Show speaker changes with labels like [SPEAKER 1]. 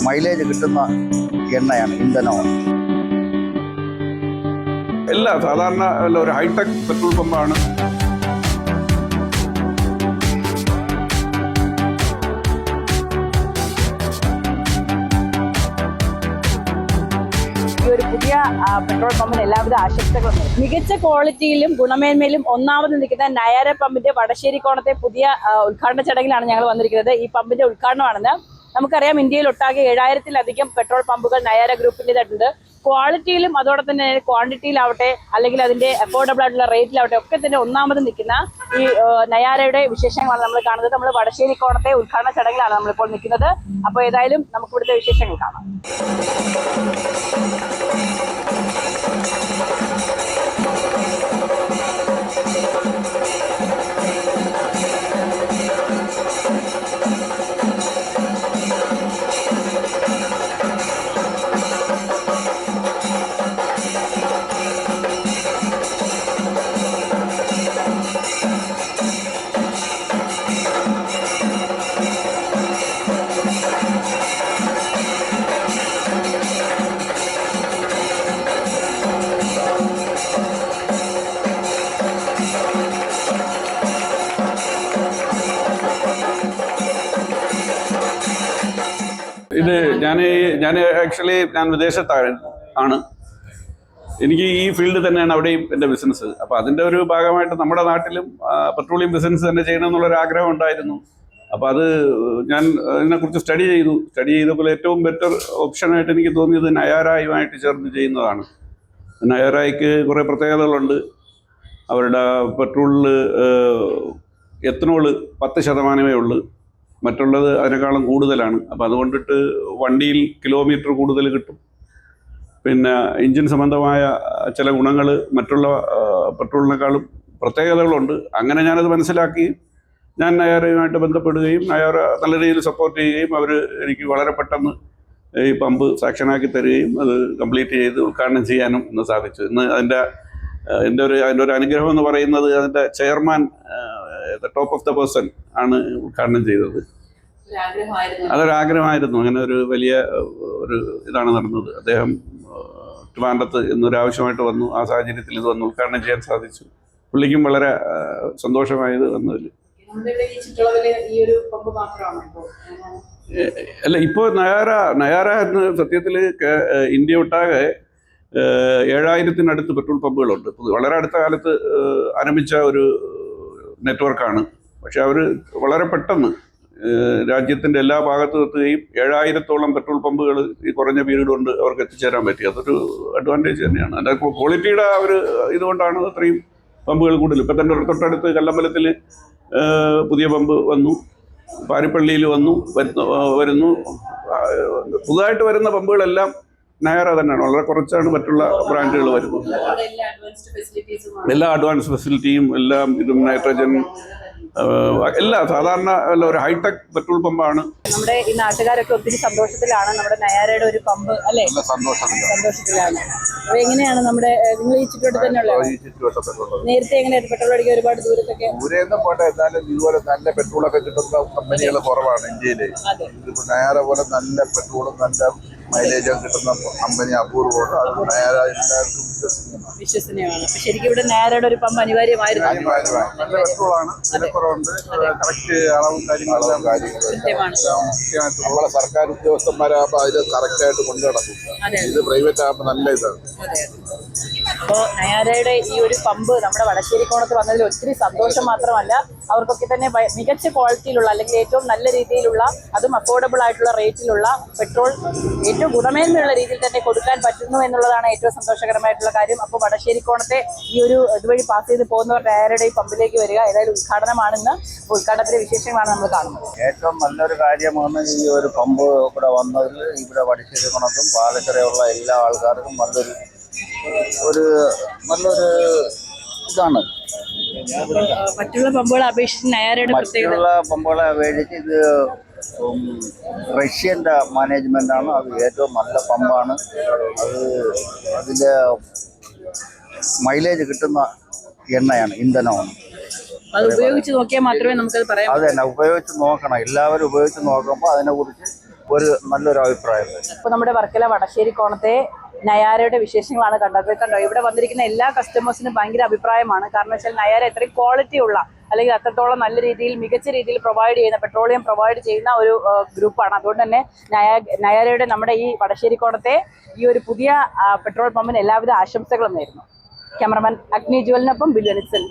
[SPEAKER 1] Mileage കിട്ടുന്ന എണ്ണയാണ്, ഇന്ധനമാണ്.
[SPEAKER 2] അല്ല, സാധാരണ ഒരു ഹൈടെക് പെട്രോൾ പമ്പാണ്.
[SPEAKER 3] ഒരു പുതിയ പെട്രോൾ പമ്പിന് എല്ലാവിധ ആശംസകളും. മികച്ച ക്വാളിറ്റിയിലും ഗുണമേന്മയിലും ഒന്നാമത് നിൽക്കുന്ന നയാര പമ്പിന്റെ വടശ്ശേരിക്കോണത്തെ പുതിയ ഉദ്ഘാടന ചടങ്ങിലാണ് ഞങ്ങൾ വന്നിരിക്കുന്നത്. ഈ പമ്പിന്റെ ഉദ്ഘാടനമാണെന്ന് നമുക്കറിയാം. ഇന്ത്യയിൽ ഒട്ടാകെ 7000-ലധികം പെട്രോൾ പമ്പുകൾ നയാര ഗ്രൂപ്പിൻ്റെതായിട്ടുണ്ട്. ക്വാളിറ്റിയിലും അതോടെ തന്നെ ക്വാണ്ടിറ്റിയിലാവട്ടെ അല്ലെങ്കിൽ അതിന്റെ അഫോർഡബിൾ ആയിട്ടുള്ള റേറ്റിലാവട്ടെ ഒക്കെ തന്നെ ഒന്നാമത് നിൽക്കുന്ന ഈ നയാരയുടെ വിശേഷങ്ങളാണ് നമ്മൾ കാണുന്നത്. നമ്മൾ വടശ്ശേരിക്കോണത്തെ ഉദ്ഘാടന ചടങ്ങിലാണ് നമ്മളിപ്പോൾ നിൽക്കുന്നത്. അപ്പോൾ ഏതായാലും നമുക്ക് ഇവിടുത്തെ വിശേഷങ്ങൾ കാണാം.
[SPEAKER 2] ഇത് ഞാൻ ആക്ച്വലി വിദേശത്താണ്. എനിക്ക് ഈ ഫീൽഡ് തന്നെയാണ് അവിടെയും എൻ്റെ ബിസിനസ്. അപ്പോൾ അതിൻ്റെ ഒരു ഭാഗമായിട്ട് നമ്മുടെ നാട്ടിലും പെട്രോളിയം ബിസിനസ് തന്നെ ചെയ്യണം എന്നുള്ളൊരു ആഗ്രഹം ഉണ്ടായിരുന്നു. അപ്പോൾ അത് ഞാൻ ഇതിനെക്കുറിച്ച് സ്റ്റഡി ചെയ്തപ്പോൾ ഏറ്റവും ബെറ്റർ ഓപ്ഷനായിട്ട് എനിക്ക് തോന്നിയത് നയാരയുമായിട്ട് ചേർന്ന് ചെയ്യുന്നതാണ്. നയാരയ്ക്ക് കുറേ പ്രത്യേകതകളുണ്ട്. അവരുടെ പെട്രോളിൽ എത്തനോൾ 10% ഉള്ളൂ, മറ്റുള്ളത് അതിനേക്കാളും കൂടുതലാണ്. അപ്പോൾ അതുകൊണ്ടിട്ട് വണ്ടിയിൽ കിലോമീറ്റർ കൂടുതൽ കിട്ടും. പിന്നെ എൻജിൻ സംബന്ധമായ ചില ഗുണങ്ങൾ മറ്റുള്ള പെട്രോളിനേക്കാളും പ്രത്യേകതകളുണ്ട്. അങ്ങനെ ഞാനത് മനസ്സിലാക്കി ഞാൻ നയാരയുമായിട്ട് ബന്ധപ്പെടുകയും നയാര നല്ല രീതിയിൽ സപ്പോർട്ട് ചെയ്യുകയും അവർ എനിക്ക് വളരെ പെട്ടെന്ന് ഈ പമ്പ് സാക്ഷനാക്കി തരികയും അത് കംപ്ലീറ്റ് ചെയ്ത് ഉദ്ഘാടനം ചെയ്യാനും ഇന്ന് സാധിച്ചു. ഇന്ന് അതിൻ്റെ ഒരു അനുഗ്രഹം എന്ന് പറയുന്നത് അതിൻ്റെ chairman top of the person ആണ് ഉദ്ഘാടനം ചെയ്തത്. അതൊരാഗ്രഹമായിരുന്നു. അങ്ങനെ ഒരു വലിയ ഒരു ഇതാണ് നടന്നത്. അദ്ദേഹം ട്രിവാൻഡ്രത്ത് ഇന്നൊരാവശ്യമായിട്ട് വന്നു. ആ സാഹചര്യത്തിൽ ഇത് വന്ന് ഉദ്ഘാടനം ചെയ്യാൻ സാധിച്ചു. പുള്ളിക്കും വളരെ സന്തോഷമായത് വന്നതിൽ. അല്ല, ഇപ്പോൾ നയാര എന്ന് സത്യത്തിൽ ഇന്ത്യ ഒട്ടാകെ 7000-അടുത്ത് പെട്രോൾ പമ്പുകളുണ്ട്. വളരെ അടുത്ത കാലത്ത് ആരംഭിച്ച ഒരു നെറ്റ്വർക്കാണ്. പക്ഷെ അവർ വളരെ പെട്ടെന്ന് രാജ്യത്തിൻ്റെ എല്ലാ ഭാഗത്തും എത്തുകയും 7000-ഓളം പെട്രോൾ പമ്പുകൾ ഈ കുറഞ്ഞ പീരീഡ് കൊണ്ട് അവർക്ക് എത്തിച്ചേരാൻ പറ്റി. അതൊരു അഡ്വാൻറ്റേജ് തന്നെയാണ്. അതിൻ്റെ ക്വാളിറ്റിയുടെ ഇതുകൊണ്ടാണ് അത്രയും പമ്പുകൾ കൂടുതൽ. ഇപ്പം തന്നെ തൊട്ടടുത്ത് കല്ലമ്പലത്തിൽ പുതിയ പമ്പ് വന്നു, പാരിപ്പള്ളിയിൽ വരുന്നു. പുതുതായിട്ട് വരുന്ന പമ്പുകളെല്ലാം നയാര തന്നെയാണ്. വളരെ കുറച്ചാണ് മറ്റുള്ള ബ്രാൻഡുകൾ വരുന്നത്. എല്ലാ അഡ്വാൻസ് ഫെസിലിറ്റിയും എല്ലാം ഇതും നൈട്രജൻ എല്ലാം സാധാരണ ഒരു ഹൈടെക് പെട്രോൾ പമ്പാണ്.
[SPEAKER 3] നമ്മുടെ ഈ നാട്ടുകാരൊക്കെ ഒത്തിരി സന്തോഷത്തിലാണ് നമ്മുടെ നയാരയുടെ ഒരു പമ്പ് അല്ലേ? സന്തോഷത്തിലാണ്. അപ്പൊ എങ്ങനെയാണ് നമ്മുടെ നിങ്ങൾ ഈ ചുറ്റുവട്ടത്ത് തന്നെയുള്ള നേരത്തെ എങ്ങനെയായിരുന്നു പെട്രോൾ അടിക്കാൻ ഒരുപാട് ദൂരത്തൊക്കെ?
[SPEAKER 4] ദൂരെയൊന്നും പോട്ടെ, എന്നാലും ഇതുപോലെ നല്ല പെട്രോളൊക്കെ കിട്ടുന്ന കമ്പനികൾ കുറവാണ് ഇന്ത്യയില്. നയാര പോലെ നല്ല പെട്രോളും നല്ല മൈലേജും കിട്ടുന്ന കമ്പനി അപൂർവമാണ്. അത് നയാര എല്ലാവർക്കും
[SPEAKER 3] വിശ്വസനീയമാണ്. അപ്പൊ ശരിക്കും ഇവിടെ നയാരയുടെ ഒരു പമ്പ് അനിവാര്യമായിരുന്നു.
[SPEAKER 4] നല്ല പെട്രോളാണ്, വിലക്കുറവുണ്ട്, കറക്റ്റ് അളവും കാര്യങ്ങളെല്ലാം നമ്മളെ സർക്കാർ ഉദ്യോഗസ്ഥന്മാരാകുമ്പോൾ അതിൽ കറക്റ്റായിട്ട് കൊണ്ടു നടക്കും. ഇത് പ്രൈവറ്റ് ആകുമ്പോൾ നല്ല ഇതാണ്.
[SPEAKER 3] അപ്പോൾ നയാരയുടെ ഈ ഒരു പമ്പ് നമ്മുടെ വടശ്ശേരിക്കോണത്ത് വന്നതിൽ ഒത്തിരി സന്തോഷം മാത്രമല്ല, അവർക്കൊക്കെ തന്നെ മികച്ച ക്വാളിറ്റിയിലുള്ള അല്ലെങ്കിൽ ഏറ്റവും നല്ല രീതിയിലുള്ള അതും അഫോർഡബിൾ ആയിട്ടുള്ള റേറ്റിലുള്ള പെട്രോൾ ഏറ്റവും ഗുണമേന്മയുള്ള രീതിയിൽ തന്നെ കൊടുക്കാൻ പറ്റുന്നു എന്നുള്ളതാണ് ഏറ്റവും സന്തോഷകരമായിട്ടുള്ള കാര്യം. അപ്പോൾ വടശ്ശേരിക്കോണത്തെ ഈ ഒരു ഇതുവഴി പാസ് ചെയ്ത് പോകുന്നവർ നയാരയുടെ ഈ പമ്പിലേക്ക് വരിക. ഏതായാലും ഉദ്ഘാടനമാണെന്ന്. അപ്പോൾ ഉദ്ഘാടനത്തിലെ വിശേഷങ്ങളാണ് നമ്മൾ കാണുന്നത്.
[SPEAKER 1] ഏറ്റവും നല്ലൊരു കാര്യമാണ് ഈ ഒരു പമ്പ് ഇവിടെ വന്നതിൽ. ഇവിടെ വടശ്ശേരിക്കോണത്തും പാലക്കരയുള്ള എല്ലാ ആൾക്കാർക്കും നല്ലൊരു ഇതാണ്.
[SPEAKER 3] മറ്റുള്ള പമ്പുകളെ അപേക്ഷിച്ച് നയാരയുടെ
[SPEAKER 1] മറ്റുള്ള പമ്പുകളെ അപേക്ഷിച്ച് ഇത് റഷ്യൻ്റെ മാനേജ്മെൻറ്റാണ്. അത് ഏറ്റവും നല്ല പമ്പാണ്. അതിൻ്റെ മൈലേജ് കിട്ടുന്ന എണ്ണയാണ്, ഇന്ധനമാണ്.
[SPEAKER 3] അത് ഉപയോഗിച്ച് നോക്കിയാൽ മാത്രമേ നമുക്കത് പറയാം.
[SPEAKER 1] അത് തന്നെ ഉപയോഗിച്ച് നോക്കണം. എല്ലാവരും ഉപയോഗിച്ച് നോക്കുമ്പോൾ അതിനെക്കുറിച്ച് ഒരു നല്ലൊരു അഭിപ്രായം.
[SPEAKER 3] ഇപ്പൊ നമ്മുടെ വർക്കല വടശ്ശേരി കോണത്തെ നയാരയുടെ വിശേഷങ്ങളാണ് കണ്ടത്. കണ്ടോ, ഇവിടെ വന്നിരിക്കുന്ന എല്ലാ കസ്റ്റമേഴ്സിനും ഭയങ്കര അഭിപ്രായമാണ്. കാരണം വെച്ചാൽ നയാര എത്രയും ക്വാളിറ്റി ഉള്ള അല്ലെങ്കിൽ അത്രത്തോളം നല്ല രീതിയിൽ മികച്ച രീതിയിൽ പ്രൊവൈഡ് ചെയ്യുന്ന പെട്രോളിയം പ്രൊവൈഡ് ചെയ്യുന്ന ഒരു ഗ്രൂപ്പാണ്. അതുകൊണ്ട് തന്നെ നയാരയുടെ നമ്മുടെ ഈ വടശ്ശേരി കോണത്തെ ഈ ഒരു പുതിയ പെട്രോൾ പമ്പിന് എല്ലാവിധ ആശംസകളും നേരുന്നു. ക്യാമറമാൻ അഗ്നി ജുവലിനൊപ്പം ബില്യനിസ്.